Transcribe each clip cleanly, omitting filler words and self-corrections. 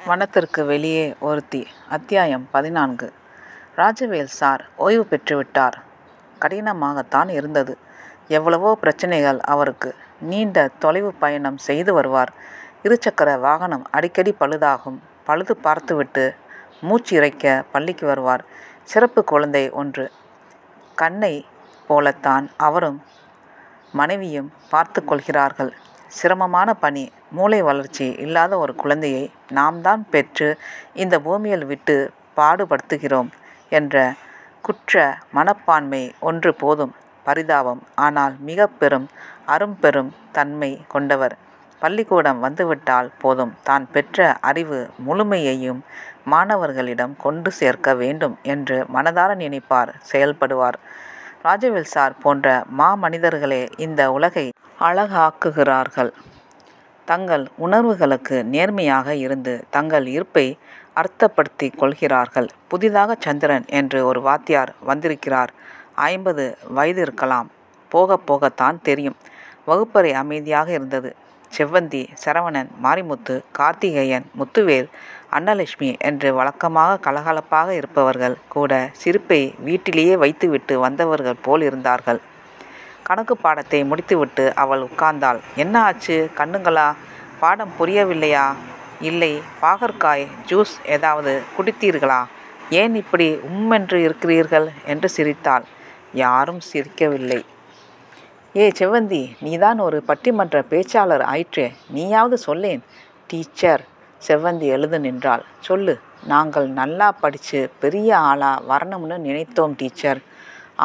வனத்திற்கு வெளியே ஒருத்தி. அத்தியாயம் 14. ராஜவேல் சார் ஓய்வு பெற்றுவிட்டார். கடினமாகத்தான் இருந்தது. எவ்வளவோ பிரச்சனைகள் அவருக்கு. நீண்ட தொலைவு பயணம் செய்து வருவார். இருசக்கர வாகனம் அடிக்கடி பழுதாகும். பழுது பார்த்துவிட்டு மூச்சு இறைக்க பள்ளிக்கு வருவார். சிறப்பு குழந்தை ஒன்று. கண்ணை போலத்தான் அவரும் மனைவியும் பார்த்து கொள்கிறார்கள். சிரமமான பணி. மூளை வளர்ச்சி இல்லாத ஒரு குழந்தையை நாம் தான் பெற்று இந்த பூமியில் விட்டு பாடுபடுத்துகிறோம் என்ற குற்ற மனப்பான்மை ஒன்று போதும். பரிதாபம். ஆனால் மிக பெரும் அரும்பெரும் தன்மை கொண்டவர். பள்ளிக்கூடம் வந்துவிட்டால் போதும், தான் பெற்ற அறிவு முழுமையையும் மாணவர்களிடம் கொண்டு சேர்க்க வேண்டும் என்று மனதார நினைப்பார், செயல்படுவார். ராஜவேல் சார் போன்ற மாமனிதர்களே இந்த உலகை அழகாக்குகிறார்கள். தங்கள் உணர்வுகளுக்கு நேர்மையாக இருந்து தங்கள் இருப்பை அர்த்தப்படுத்தி கொள்கிறார்கள். புதிதாக சந்திரன் என்று ஒரு வாத்தியார் வந்திருக்கிறார். 50 வயது இருக்கலாம். போக போகத்தான் தெரியும். வகுப்பறை அமைதியாக இருந்தது. செவ்வந்தி, சரவணன், மாரிமுத்து, கார்த்திகேயன், முத்துவேல், அன்னலட்சுமி என்று வழக்கமாக கலகலப்பாக இருப்பவர்கள் கூட சிரிப்பை வீட்டிலேயே வைத்துவிட்டு வந்தவர்கள் போல் இருந்தார்கள். கணக்கு பாடத்தை முடித்துவிட்டு அவள் உட்கார்ந்தாள். என்ன ஆச்சு கண்ணுங்களா? பாடம் புரியவில்லையா? இல்லை. பாகற்காய் ஜூஸ் ஏதாவது குடித்தீர்களா? ஏன் இப்படி உம்மென்று இருக்கிறீர்கள் என்று சிரித்தாள். யாரும் சிரிக்கவில்லை. ஏ செவ்வந்தி, நீதான் ஒரு பட்டிமன்ற பேச்சாளர் ஆயிற்றே, நீயாவது சொல்லேன். டீச்சர். செவ்வந்தி எழுந்து நின்றாள். சொல்லு. நாங்கள் நல்லா படித்து பெரிய ஆளா வரணும்னு நினைத்தோம் டீச்சர்.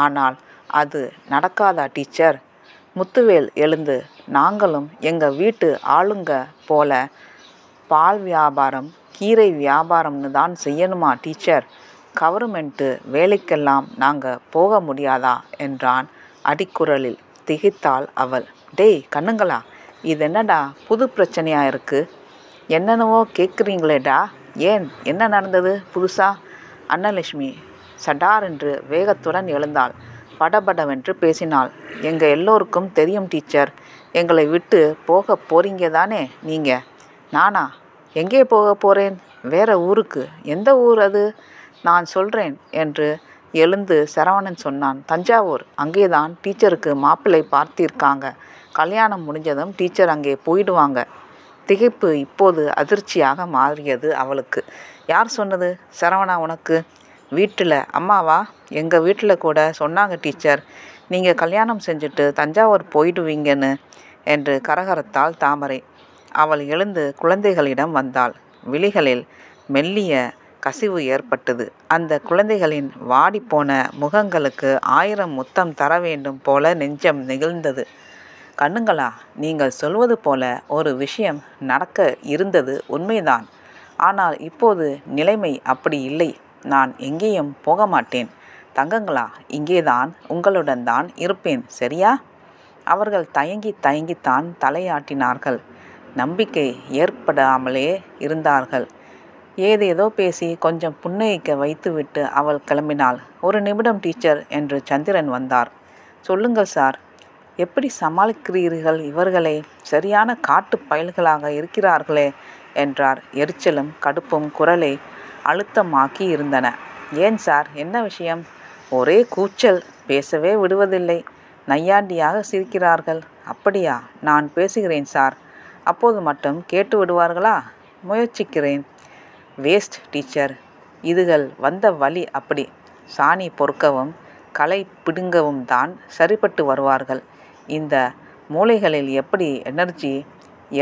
ஆனால் அது நடக்காதா டீச்சர்? முத்துவேல் எழுந்து, நாங்களும் எங்கள் வீட்டு ஆளுங்க போல பால் வியாபாரம் கீரை வியாபாரம்னு தான் செய்யணுமா டீச்சர்? கவர்மெண்ட்டு வேலைக்கெல்லாம் நாங்கள் போக முடியாதா என்றான் அடிக்குரலில். திகைத்தாள் அவள். டேய் கண்ணுங்களா, இது என்னடா புது பிரச்சனையாக இருக்குது? என்னென்னவோ கேட்குறீங்களேடா. ஏன், என்ன நடந்தது புதுசா? அன்னலட்சுமி சடார் என்று வேகத்துடன் எழுந்தாள். படபடவென்று பேசினாள். எங்கள் எல்லோருக்கும் தெரியும் டீச்சர். எங்களை விட்டு போக போறீங்க தானே நீங்கள்? நானா? எங்கே போக போகிறேன்? வேற ஊருக்கு. எந்த ஊர் அது? நான் சொல்கிறேன் என்று எழுந்து சரவணன் சொன்னான். தஞ்சாவூர். அங்கேதான் டீச்சருக்கு மாப்பிள்ளை பார்த்திருக்காங்க. கல்யாணம் முடிஞ்சதும் டீச்சர் அங்கே போயிடுவாங்க. திகைப்பு இப்போது அதிர்ச்சியாக மாறியது அவளுக்கு. யார் சொன்னது சரவணா உனக்கு? வீட்டில். அம்மாவா? எங்கள் வீட்டில் கூட சொன்னாங்க டீச்சர், நீங்கள் கல்யாணம் செஞ்சுட்டு தஞ்சாவூர் போயிடுவீங்கன்னு என்று கரகரத்தாள் தாமரை. அவள் எழுந்து குழந்தைகளிடம் வந்தாள். விழிகளில் மெல்லிய கசிவு ஏற்பட்டது. அந்த குழந்தைகளின் வாடிப்போன முகங்களுக்கு 1000 முத்தம் தர வேண்டும் போல நெஞ்சம் நெகிழ்ந்தது. கண்ணுங்களா, நீங்கள் சொல்வது போல ஒரு விஷயம் நடக்க இருந்தது உண்மைதான். ஆனால் இப்போது நிலைமை அப்படி இல்லை. நான் எங்கேயும் போக மாட்டேன். தங்கங்களா, இங்கேதான் உங்களுடன் தான் இருப்பேன். சரியா? அவர்கள் தயங்கித்தான் தலையாட்டினார்கள். நம்பிக்கை ஏற்படாமலே இருந்தார்கள். ஏதேதோ பேசி கொஞ்சம் புன்னகைக்க வைத்துவிட்டு அவள் கிளம்பினாள். ஒரு நிமிடம் டீச்சர் என்று சந்திரன் வந்தார். சொல்லுங்கள் சார், எப்படி சமாளிக்கிறீர்கள் இவர்களை? சரியான காட்டு பயல்களாக இருக்கிறார்களே என்றார். எரிச்சலும் கடுப்பும் குரலை அழுத்தமாக்கி இருந்தன. ஏன் சார், என்ன விஷயம்? ஒரே கூச்சல். பேசவே விடுவதில்லை. நையாண்டியாக சிரிக்கிறார்கள். அப்படியா? நான் பேசுகிறேன் சார். அப்போது மட்டும் கேட்டு விடுவார்களா? முயற்சிக்கிறேன். Waste teacher. இதுகள் வந்த வழி அப்படி. சாணி பொறுக்கவும் களை பிடுங்கவும் தான் சரிப்பட்டு வருவார்கள். இந்த மூளைகளில் எப்படி எனர்ஜி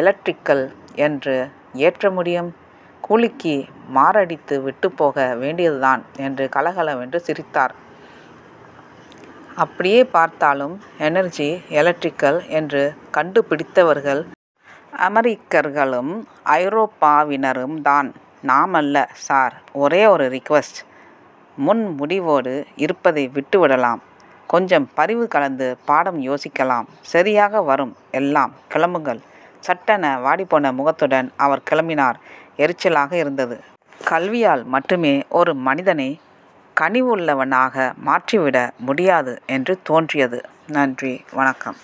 எலக்ட்ரிக்கல் என்று ஏற்ற முடியும்? கூலிக்கு மாரடித்து விட்டு போக வேண்டியதுதான் என்று கலகலவென்று சிரித்தார். அப்படியே பார்த்தாலும் எனர்ஜி எலக்ட்ரிக்கல் என்று கண்டுபிடித்தவர்கள் அமெரிக்கர்களும் ஐரோப்பாவினரும் தான், நாமல்ல சார். ஒரே ஒரு ரிக்வெஸ்ட். முன் முடிவோடு இருப்பதை விட்டுவிடலாம். கொஞ்சம் பரிவு கலந்து பாடம் யோசிக்கலாம். சரியாக வரும் எல்லாம். கிளம்புங்கள். சட்டென வாடிப்போன முகத்துடன் அவர் கிளம்பினார். எரிச்சலாக இருந்தது. கல்வியால் மட்டுமே ஒரு மனிதனை கனிவுள்ளவனாக மாற்றிவிட முடியாது என்று தோன்றியது. நன்றி, வணக்கம்.